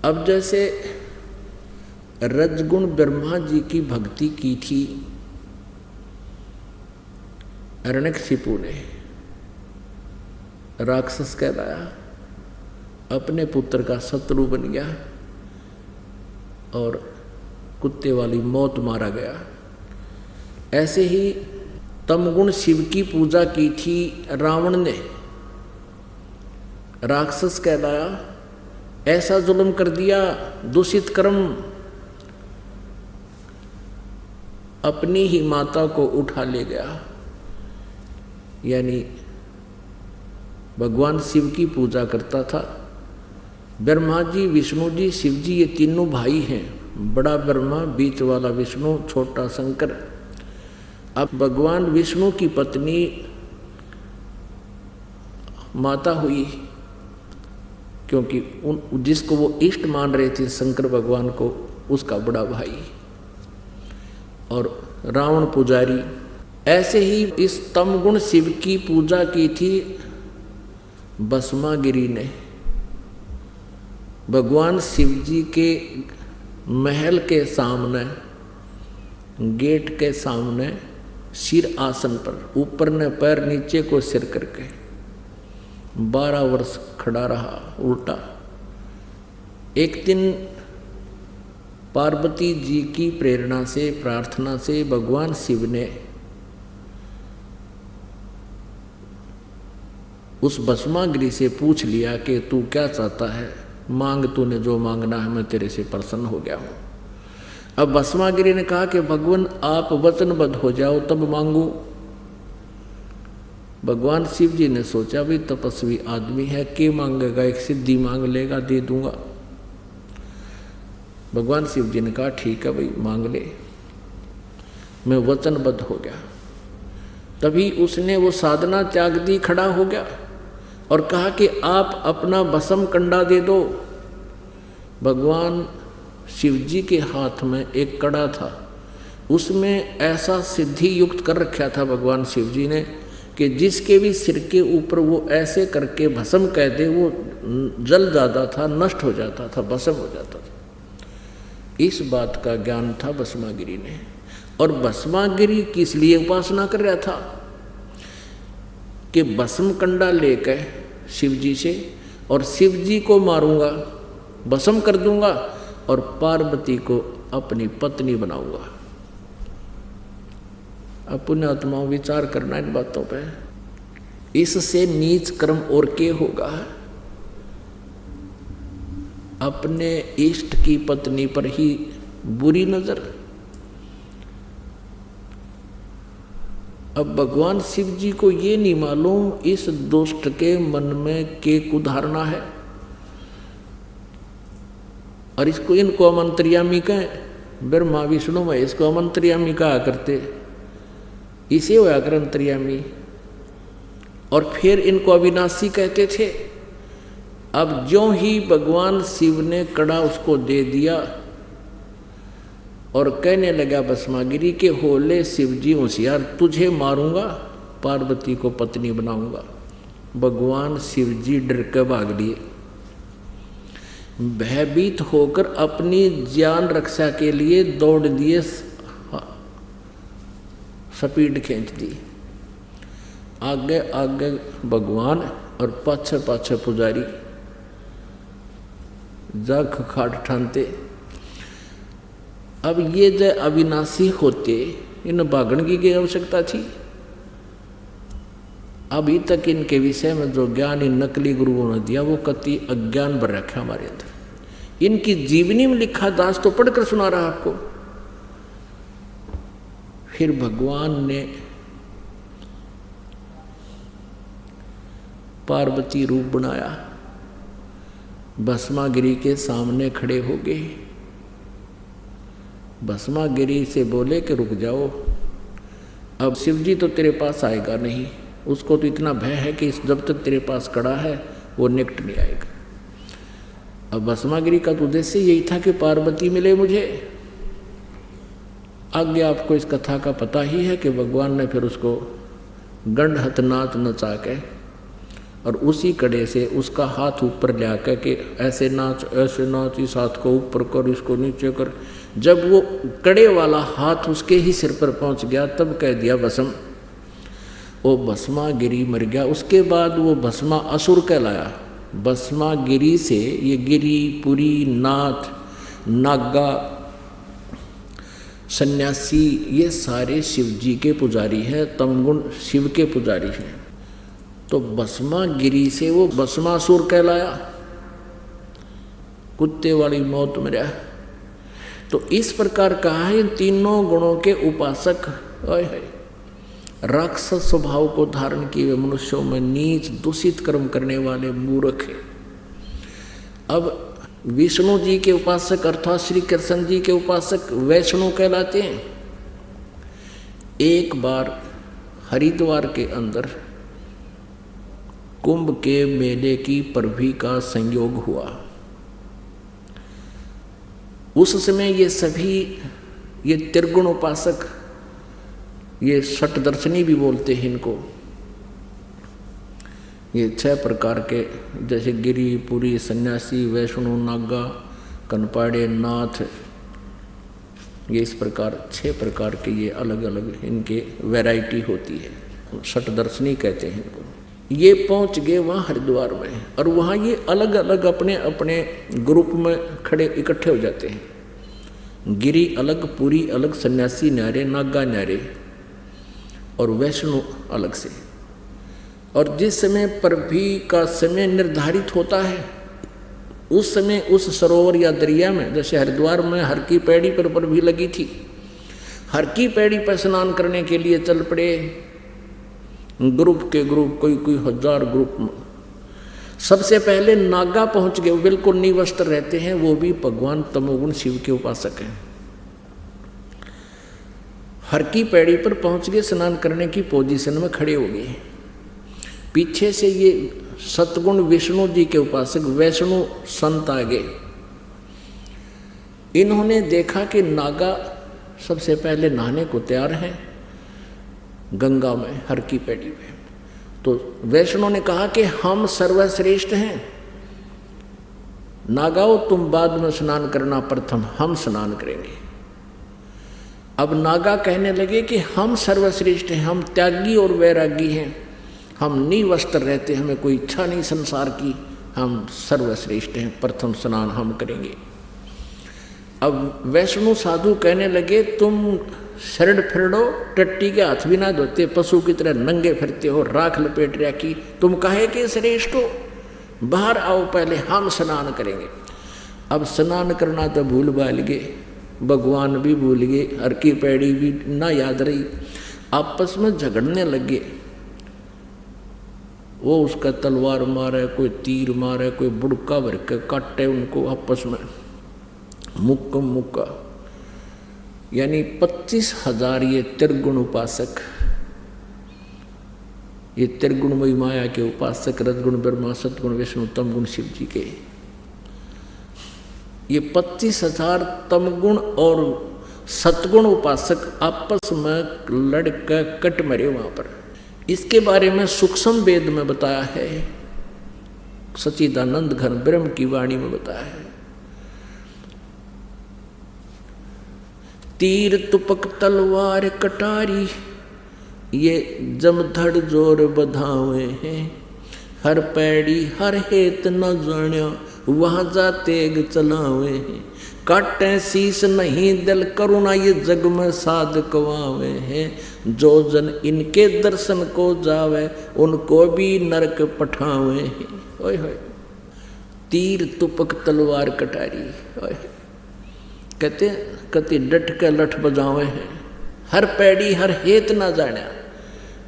अब जैसे रजगुण ब्रह्मा जी की भक्ति की थी हिरण्यकशिपु ने, राक्षस कहलाया, अपने पुत्र का शत्रु बन गया और कुत्ते वाली मौत मारा गया। ऐसे ही तमगुण शिव की पूजा की थी रावण ने, राक्षस कहलाया, ऐसा जुल्म कर दिया, दूषित कर्म, अपनी ही माता को उठा ले गया। यानी भगवान शिव की पूजा करता था। ब्रह्मा जी, विष्णु जी, शिव जी, ये तीनों भाई हैं, बड़ा ब्रह्मा, बीच वाला विष्णु, छोटा शंकर। अब भगवान विष्णु की पत्नी माता हुई, क्योंकि जिसको वो इष्ट मान रहे थे शंकर भगवान को, उसका बड़ा भाई, और रावण पुजारी। ऐसे ही इस तमगुण शिव की पूजा की थी भस्मागिरी ने। भगवान शिव जी के महल के सामने, गेट के सामने, सिर आसन पर, ऊपर ने पैर, नीचे को सिर करके 12 वर्ष खड़ा रहा उल्टा। एक दिन पार्वती जी की प्रेरणा से, प्रार्थना से भगवान शिव ने उस भस्मागिरी से पूछ लिया कि तू क्या चाहता है, मांग, तूने जो मांगना है, मैं तेरे से प्रसन्न हो गया हूँ। अब भस्मागिरी ने कहा कि भगवान आप वचनबद्ध हो जाओ तब मांगू। भगवान शिव जी ने सोचा भी तपस्वी आदमी है, के मांगेगा, एक सिद्धि मांग लेगा, दे दूंगा। भगवान शिव जी ने कहा ठीक है भाई, मांग ले, मैं वचनबद्ध हो गया। तभी उसने वो साधना त्याग दी, खड़ा हो गया और कहा कि आप अपना भस्म कंडा दे दो। भगवान शिव जी के हाथ में एक कड़ा था, उसमें ऐसा सिद्धि युक्त कर रखा था भगवान शिव जी ने कि जिसके भी सिर के ऊपर वो ऐसे करके भस्म कह दे, वो जल जाता था, नष्ट हो जाता था, भस्म हो जाता था। इस बात का ज्ञान था भस्मागिरी ने। और भस्मागिरी किस लिए उपासना कर रहा था कि भस्म कंडा लेकर शिव जी से, और शिव जी को मारूंगा, भस्म कर दूंगा और पार्वती को अपनी पत्नी बनाऊंगा। अब पुण्यात्माओं विचार करना इन बातों पे। इससे नीच कर्म और के होगा? अपने इष्ट की पत्नी पर ही बुरी नजर। अब भगवान शिव जी को ये नहीं मालूम इस दुष्ट के मन में के कुधारना है, और इनको अमंत्रियामी कहें। ब्रह्मा विष्णु में इसको अमंत्रियामी कहा करते, इसे होया कर अंतर्यामी। और फिर इनको अविनाशी कहते थे। अब ज्यों ही भगवान शिव ने कड़ा उसको दे दिया और कहने लगा भस्मागिरी के होले शिव जी होशियार, तुझे मारूंगा, पार्वती को पत्नी बनाऊंगा। भगवान शिव जी डर के भाग लिए, भयभीत होकर अपनी जान रक्षा के लिए दौड़ दिए, स्पीड खींच दी। आगे आगे भगवान और पाछे पाछे पुजारी जग खाट ठानते। अब ये जो अविनाशी होते, इन भागण की आवश्यकता थी? अभी तक इनके विषय में जो ज्ञान इन नकली गुरुओं ने दिया वो कति अज्ञान भर रखा हमारे अंदर। इनकी जीवनी में लिखा दास तो पढ़कर सुना रहा आपको। फिर भगवान ने पार्वती रूप बनाया, भस्मागिरी के सामने खड़े हो गए। भस्मागिरी से बोले कि रुक जाओ, अब शिव जी तो तेरे पास आएगा नहीं, उसको तो इतना भय है कि जब तक तेरे पास कड़ा है वो निकट नहीं आएगा। अब भस्मागिरी का तो उद्देश्य यही था कि पार्वती मिले मुझे। आगे आपको इस कथा का पता ही है कि भगवान ने फिर उसको गंड हथ नाच नचा के और उसी कड़े से उसका हाथ ऊपर ले आकर के ऐसे नाच इस हाथ को ऊपर कर, इसको नीचे कर। जब वो कड़े वाला हाथ उसके ही सिर पर पहुंच गया तब कह दिया भस्म। वो भस्मा गिरी मर गया। उसके बाद वो भस्मा असुर कहलाया। भस्मा गिरी से ये गिरी, पुरी, नाथ, नागा, सन्यासी ये सारे शिव जी के पुजारी हैं, तमगुण शिव के पुजारी हैं। तो भस्मा गिरी से वो भस्मासुर कहलाया, कुत्ते वाली मौत मरा। तो इस प्रकार कहा है इन तीनों गुणों के उपासक राक्षस स्वभाव को धारण किए हुए मनुष्यों में नीच दूषित कर्म करने वाले मूर्ख हैं। अब विष्णु जी के उपासक अर्थात श्री कृष्ण जी के उपासक वैष्णव कहलाते हैं। एक बार हरिद्वार के अंदर कुंभ के मेले की परभी का संयोग हुआ। उस समय ये सभी ये त्रिगुण उपासक, ये षटदर्शनी भी बोलते हैं इनको, ये 6 प्रकार के जैसे गिरी, पुरी, सन्यासी, वैष्णु, नागा, कनपाड़े, नाथ, ये इस प्रकार 6 प्रकार के ये अलग अलग इनके वैरायटी होती है। षटदर्शनी कहते हैं इनको। ये पहुंच गए वहाँ हरिद्वार में और वहाँ ये अलग अलग अपने अपने ग्रुप में खड़े इकट्ठे हो जाते हैं। गिरी अलग, पुरी अलग, सन्यासी न्यारे, नागा न्यारे और वैष्णु अलग से। और जिस समय परभी का समय निर्धारित होता है उस समय उस सरोवर या दरिया में, जैसे हरिद्वार में हर की पैड़ी पर परभी लगी थी, हर की पैड़ी पर स्नान करने के लिए चल पड़े ग्रुप के ग्रुप, कोई 1000 ग्रुप। सबसे पहले नागा पहुंच गए, बिल्कुल निवस्त्र रहते हैं, वो भी भगवान तमोगुण शिव के उपासक हैं। हर की पैड़ी पर पहुंच गए, स्नान करने की पोजीशन में खड़े हो गए। पीछे से ये सतगुण विष्णु जी के उपासक वैष्णु संत आ गए। इन्होंने देखा कि नागा सबसे पहले नहाने को तैयार हैं गंगा में हर की पैड़ी में। तो वैष्णु ने कहा कि हम सर्वश्रेष्ठ हैं, नागाओ तुम बाद में स्नान करना, प्रथम हम स्नान करेंगे। अब नागा कहने लगे कि हम सर्वश्रेष्ठ हैं, हम त्यागी और वैरागी हैं, हम निवस्त्र रहते, हमें कोई इच्छा नहीं संसार की, हम सर्वश्रेष्ठ हैं, प्रथम स्नान हम करेंगे। अब वैष्णु साधु कहने लगे तुम शरण फिरड़ो, टट्टी के हाथ भी ना धोते, पशु की तरह नंगे फिरते हो, राख लपेट रखी, तुम काहे के श्रेष्ठ हो, बाहर आओ, पहले हम स्नान करेंगे। अब स्नान करना तो भूल भाल गए, भगवान भी भूल गए, हर की पैड़ी भी ना याद रही, आपस में झगड़ने लगे। वो उसका तलवार मारे, कोई तीर मारे, कोई बुड़का भर के काटे उनको आपस में, मुक्का मुक्का। यानी 25,000 ये त्रिगुण उपासक, ये त्रिगुणमयी माया के उपासक, रजगुण ब्रह्मा, सतगुण विष्णु, तमगुण शिव जी के, ये 25,000 तमगुण और सतगुण उपासक आपस में लड़कर कट मरे वहां पर। इसके बारे में सूक्ष्म वेद में बताया है, सच्चिदानंद घन ब्रह्म की वाणी में बताया है। तीर तुपक तलवार कटारी, ये जमधड़ जोर बधावे हैं, हर पैड़ी हर हेत न जाण्या, वहाँ जा तेग चलावे हैं, काटे शीस नहीं दिल करुणा, ये जग में साध कवावे हैं, जो जन इनके दर्शन को जावे, उनको भी नरक पठावे हैं। ओए होए, तीर तुपक तलवार कटारी, ओए कहते डट के लठ बजावे हैं, हर पैड़ी हर हेत ना जाण्या।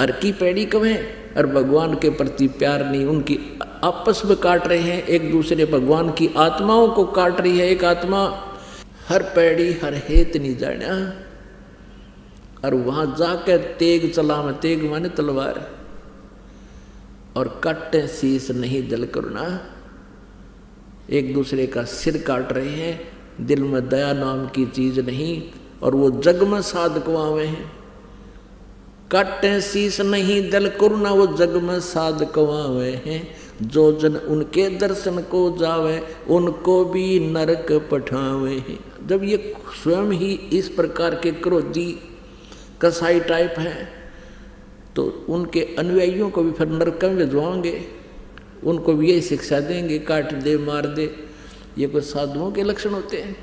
हर की पैड़ी कब है, और भगवान के प्रति प्यार नहीं, उनकी आपस में काट रहे हैं एक दूसरे, भगवान की आत्माओं को काट रही है एक आत्मा। हर पैड़ी हर हेत नहीं जाण्या, और वहां जाकर तेग चलावे, तेग माने तलवार, और काटे शीस नहीं दिल करुणा, एक दूसरे का सिर काट रहे हैं, दिल में दया नाम की चीज नहीं, और वो जग में साध कवावे हैं। काटे शीस नहीं दल कुरना वो जग में साध कवावे हैं। जो जन उनके दर्शन को जावे उनको भी नरक पठावे हैं। जब ये स्वयं ही इस प्रकार के क्रोधी कसाई टाइप है तो उनके अनुयायियों को भी फिर नरक में भिजवाएंगे, उनको भी यही शिक्षा देंगे, काट दे मार दे। ये कोई साधुओं के लक्षण होते हैं?